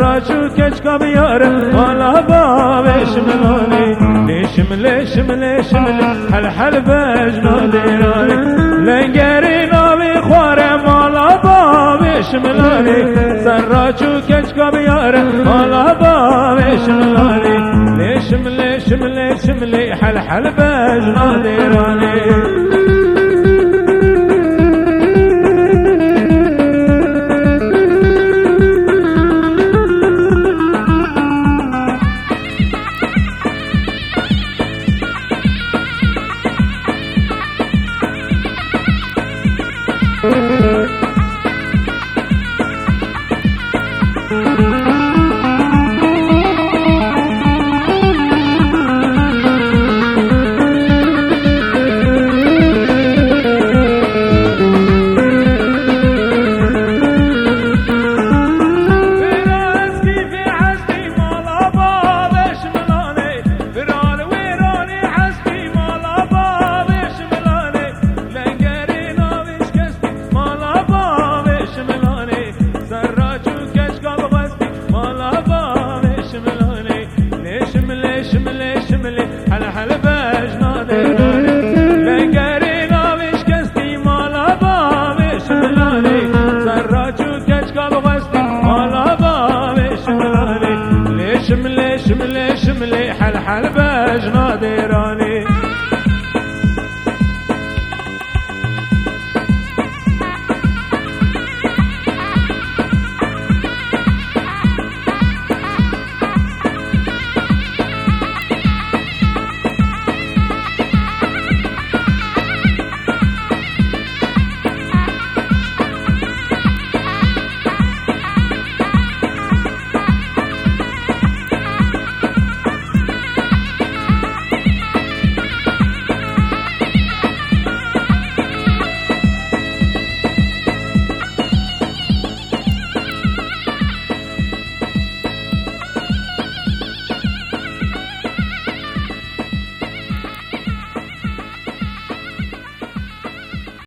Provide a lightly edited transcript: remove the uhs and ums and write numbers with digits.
سراج و کچکا بیاره مالا بابش ملانی شمله شمله شمله حل حل بجنا دیرانی لنگری ناوی خواره مالا بابش ملانی سراج و کچکا بیاره مالا بابش ملانی شمله شمله شمله حل حل بجنا دیرانی شمله شمله شمله حل حل بجنا دیرانی